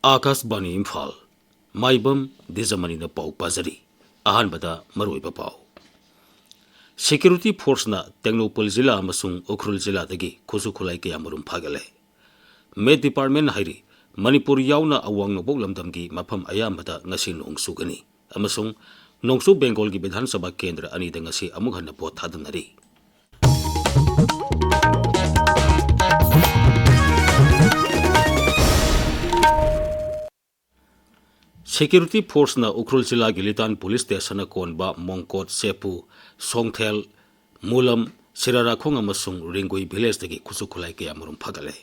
Akasbani Imphal Maibam Dwijamani na pau pazari ahanbada maroiba pau Security Force na Technopol Zilla amasung Ukhrul Zilla dagi khusu khulai kaya marum phagale Med Department hairi Manipuri yauna awang nobok lamdamgi mafam ayambada ngasi nongsu gani amasung nongsu Bengal gi Bidhan Sabha Kendra ani da ngasi amuk hanna pot thadamnari Security Force na Ukhrul Zilla Gilitan Police Station na konba Mongkot Sepu Songthel Mulam Sirarakhong amasung Ringoi Village dagi khusu khulai kaya marum phagale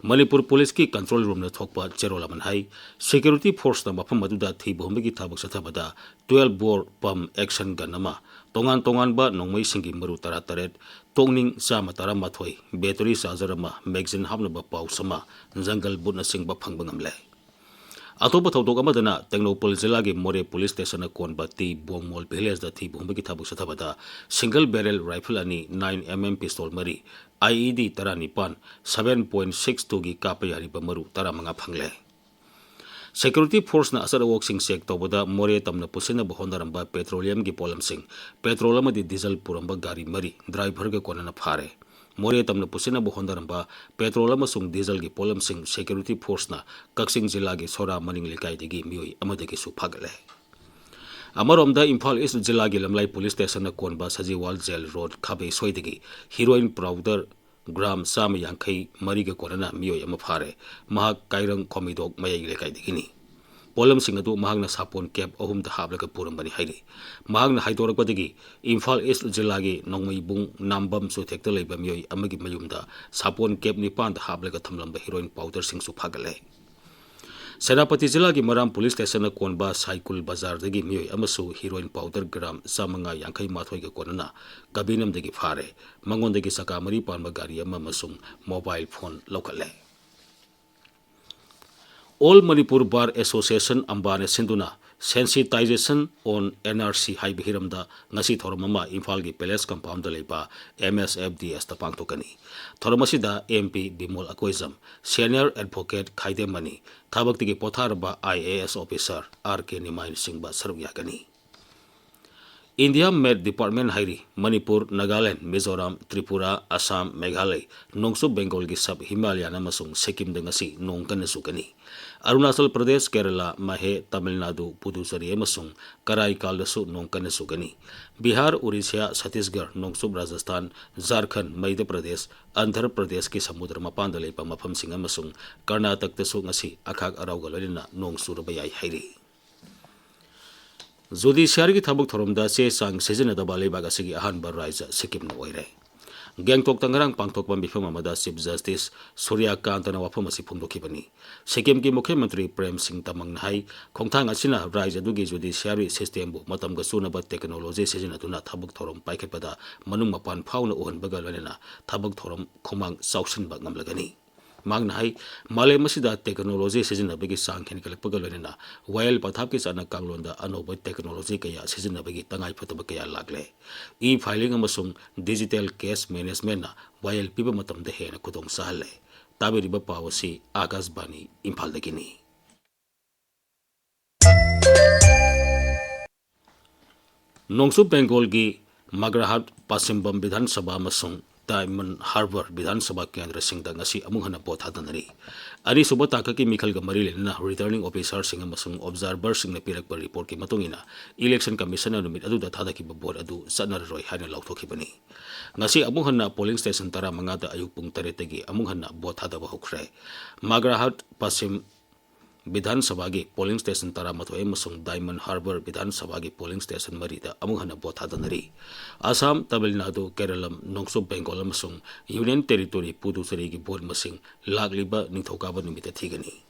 Manipur Police ki control room na thokpa cherolaman hai Security Force na mafam maduda thi bombagi thabak sathabada 12 bore pump action gun ama tongan ba nongmai singi maru tara taret tongning sama tara mathoi battery charger ama magazine hapna ba pau sama jungle but na singba phangba ngamle Atoba thodok amadana Technopol Zilla gi More Police Station na konba ti Bomol Village da thi bombagi thabak sathabada single barrel rifle ani 9mm pistol mari IED taranipan 7.62 gi kapayari bamaru taramanga phangle Security Force na asara working sek tobada More tamna pusina bahondaramba petroleum gi polam sing petrol amadi diesel puramba gari mari driver ga konana phare More tamna pusina bahondaramba petrol amasung diesel gi polam sing Security Force na Kaksing Zilla gi Sora maning lekai degi mioi amadagi su phagale Amaromda Imphal East Zilla gi Lamlai Police Station na konba Sajiwal Jail Road Khabe soidagi heroin powder gram sam yankai mariga korana mioi ama phare mahak kairang komidok mayai lekai degini polam singadu mahagna sapon cap ahum da hablaga purambani hairi mahagna haidorakpadagi Imphal East Zilla gi nongmai bung nambam su thekta leiba mioi amagi mayumda sapon cap ni pan da hablaga thamlamba heroin powder sing su phagale Senapati Zilla gi Maram Police Station na konba Saikul Bazar dagi mioi amasu heroin powder gram samanga yankai mathoi ga konana kabinam dagi phare mangon dagi sakamari panba gari ama masung mobile phone lokale All Manipur Bar Association ambane sinduna sensitization on NRC hai bihiramda ngasi thormama Imphal gi Palace compound leipa MSFDS ta pangtokani thormasida MP Bimol Akoizam senior advocate Khaide Mani thabakti potharba IAS officer RK Nimain Singba sarwyagani India Med Department hairi Manipur Nagaland Mizoram Tripura Assam Meghalaya nongsu Bengal gi sub Himalayan amasung Sikkim dengasi nongkan sukani Arunachal Pradesh Kerala Mahe Tamil Nadu Puducherry amasung Karaikal dasu nongkan sukani Bihar Orissa Chhattisgarh nongsu Rajasthan Jharkhand Madhya Pradesh Andhra Pradesh ki samudra mapan da leipa mafam sing amasung Karnataka dasu ngasi akhak arauga loina nongsu rabayai hairi Judiciary ki thabuk thoromda che sang sejena da balai baga sigi ahan bar raija Sikkim na oire Gangtok tangarang pangthokpa mifam amada Chief Justice Surya Kant na wafam asi phungdokhibani Sikkim ki Mukhyamantri Prem Singh Tamang nahai khongthang asina raija dugi judiciary system bu matam ga sunaba technology sejena tuna thabuk thorom paikhepada manung mapan phauna ohan baga lanena thabuk thorom khomang sausin ba ngamlagani Magna hai male masida technology sejena bagi sang khen kalak pagal na while pathap ki sana kanglonda anoba technology kaya sejena bagi tangai phataba kaya lagle e-filing amasung digital case management na while piba matam de hena kudong sahale tabiriba pawasi Akasbani Imphal dagini Nongsu Bengal gi Magrahat Pasimbam Bidhan Sabha amasung Diamond Harbour Bidhan Sabha Kendra Singda ngasi amung hana pot hadanari ani suba taka ki mikhal ga mari lena returning officer sing amasung observer sing na pirakpa report ki matungina election commissioner numit adu da thada ki board adu sanar roi hana lauthokibani ngasi amung hana polling station tara manga da ayuk pung tare tegi amung hana bot hada ba hokre Magrahat Pasim Bidhan Sabha gi polling station tara mathoi amasung Diamond Harbour Bidhan Sabha gi polling station marida amung hana bot hadanari Assam Tamil Nadu Kerala nongsu Bengal amasung Union Territory Puducherry gi board masing lagliba ningthokaba numita thigani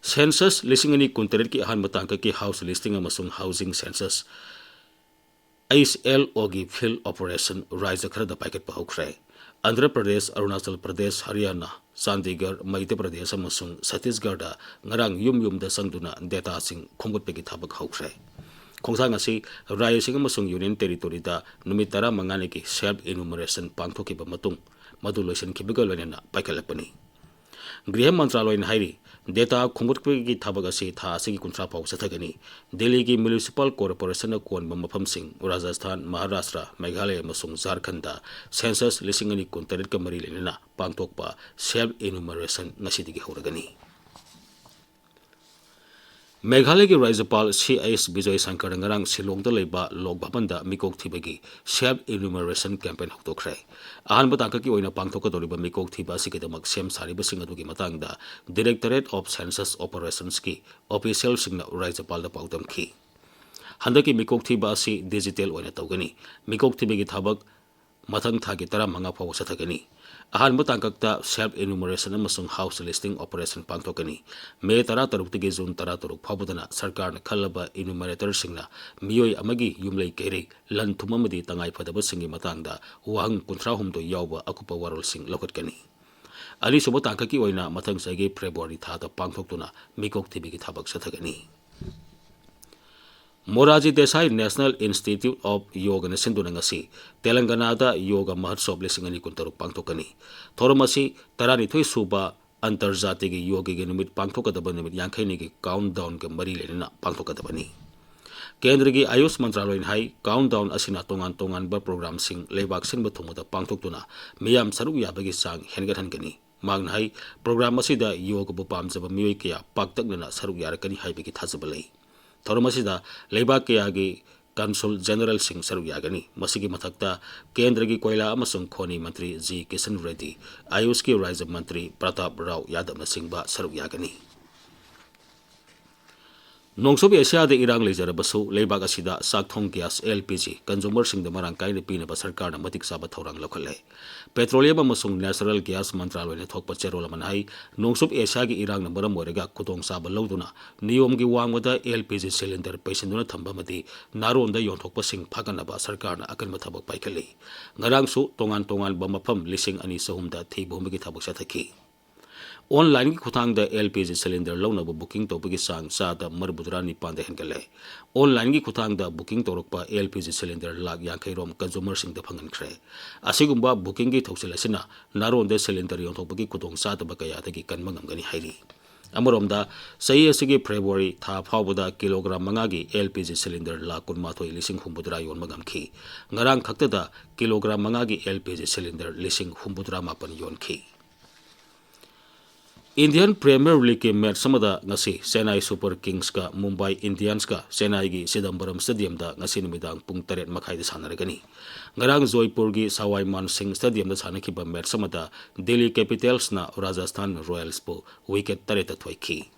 Census listing ani kuntaret ki ahan matangka ki house listing amasung housing census HLO gi field operation raija khara da paikat pa hokre Andhra Pradesh Arunachal Pradesh Haryana Chandigarh Madhya Pradesh amasung Chhattisgarh da ngarang yum da sangduna data sing khomgot pegi thabak hokre Khongsang asi Raya sing amasung Union Territory da numit tara mangani ki self enumeration pangthokiba matung madu loisan kibiga loina paikalapani गृह मंत्रालय हाइरी data खुंगुटपगी थबक असी था असिगी कुंथ्रा पाउ सथगनी दिल्ली की municipal corporation कोनबा मफमसिंग राजस्थान महाराष्ट्र मेघालय अमसुंग झारखंड सेंसस लिसिंग अनि कुंतरेट का मरी लेना पांगथोकपा सेल्फ एनुमरेशन ngasiदगी होरगनी मेघालय के राज्यपाल C.S. Vijay Shankar ngarang silong da leiba lok bhaban da mikok thibagi self enumeration campaign hoktokhre ahan bataka ki oina pangthok ka doriba mikok thiba sikidamak sem sariba singa dugi matang da Directorate of Census Operations ki official singna राज्यपाल da paudam khi handaki mikok thiba si digital oina tawgani mikok thibagi thabak mathang thagi tara manga phaw sathagani ahan batangkakta self enumeration amasung house listing operation pangthokani May 13 gi June 13 phawbudana sarkar na khalaba enumerator singna miyoi amagi yumlei kere lan thumamadi tangai phadaba singi matangda wang 13 yawba akupa warol sing lokatkani ali subo tangkaki oina mathang sagi February tha da pangthoktuna mikok thibi gi thabak sathagani Moraji Desai National Institute of Yoga na sindunangasi Telangana da yoga mahotsav lisingani kuntaruk pangtokani thoromasi tarani thoi suba antarjati gi yoga gi numit pangtokadaba numit yankhaini gi countdown ga mari lena pangtokadabani Kendra gi Ayush Mantraloy hai countdown asina tongan tongan ba program sing lebak sin bathumuda pangtoktuna miyam saruk yabagi sang hengathan gani magna hai program asida yoga bu pamjaba miyoi kya paktakna saruk yarakani haibigi thajabalai Thormasida Leba Kayagi Consul General Singh Saruyagani, Masigi Matakta, Kendra gi Koila Amasung Khoni Mantri G. Kishan Reddy, Ayush ki Rise Mantri Pratap Rao Yadav Singba Saruyagani. Nongsobi Asia de Irang Lejarabasu, Lebak Asida, Sakthong Gas, LPG, Consumer Sing the Marankai the Pina Basarkar, Matik Sabat Horang Locale. Petroleum Amasung Natural Gas Mantralo and Tok Pacherola Manai, Nongsob Asia gi Irang number Morega, Kutong Saba Loduna, Niom gi Wangwada, LPG cylinder, Patient Tambamati, Naron the Yontok Pasing Paganaba, Sarkar, Akanmatabak Paikali. Narangsu, Tongan Tongan Bamapam, Lissing Anisahum that Tibumigitabuksataki. Online ki khutang da LPG cylinder launa bu booking to bagi sang sa da marbudra ni pande henkale online ki khutang da booking torokpa LPG cylinder lag yankai rom consumer sing da phangan khre asigumba booking gi thoksela sina naron de cylinder yon thokbagi kutong sa da bakaya da gi kanmangam gani hairi amarom da sai asigi February tha phawbada kilogram manga gi LPG cylinder la kunma thoi lising humbudra yon magam khi ngarang khakta da kilogram manga gi LPG cylinder lising humbudra mapan yon khi Indian Premier League match samada ngasi Chennai Super Kings ka Mumbai Indians ka Chennai gi Sidambaram Stadium da ngasi numidang pung 3 makhai da sanaragani ngarang Joypur gi Sawai Man Singh Stadium da sanakiba match samada Delhi Capitals na Rajasthan Royals po wicket 3 ta thoiki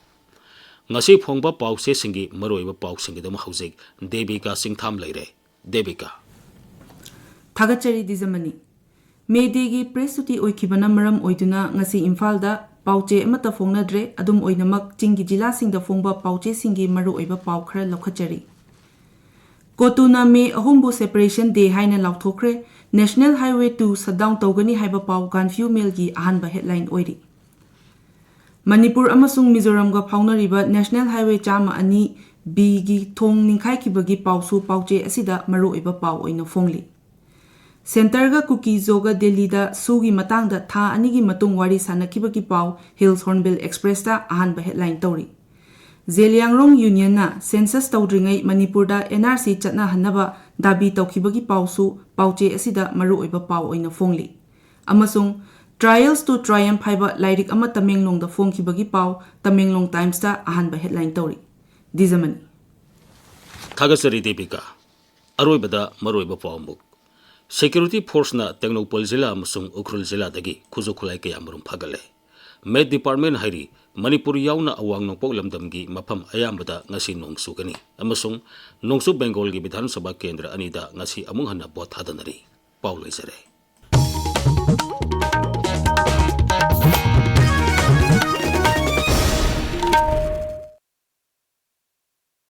ngasi phongba pause singi maroiba pau singi da mahujik Devika Chingtham leire Devika Thagachari Dwijamani Mede gi press suti oikibana maram oiduna ngasi Imphal da Pauche amata fongnadre adum oinamak chingi jila singda fongba pauche singi maru oiba pau khara lokhachari Kotuna me ahumbu separation day haina lauthokre National Highway 2 shutdown tawgani haiba pau Ganfew Mail gi ahanba headline oiri Manipur amasung Mizoram ga phaunariba National Highway chama ani B gi thong ningkhai khibagi pausu pauche asida maru oiba pau oina fongli Center ga Kuki Zoga Delhi da sugi matang da tha ani gi matung wari sanakiba ki pau Hills Hornbill Express da ahan ba headline tori Zeliangrong Union na census tawdringai Manipur da NRC chatna hanaba dabi tawkiba gi pau su pauche asida maru oiba pau oina fongli amasung Trials to Triumph haiba lairik ama Tamenglong da fongkiba gi pau Tamenglong Times da ahan ba headline tori Dwijamani Thagasari Devika Aroibada maroiba pau muk Security Force na Technopol Zilla amasung Ukhrul Zilla dagi khuzu khulai kaya marum phagale Med Department hairi Manipur yauna awang nongpok lamdam gi mafam ayambada ngasi nongsu gani amasung nongsu Bengal gi Bidhan Sabha Kendra anida ngasi amung hana bot hadanari Paul Isare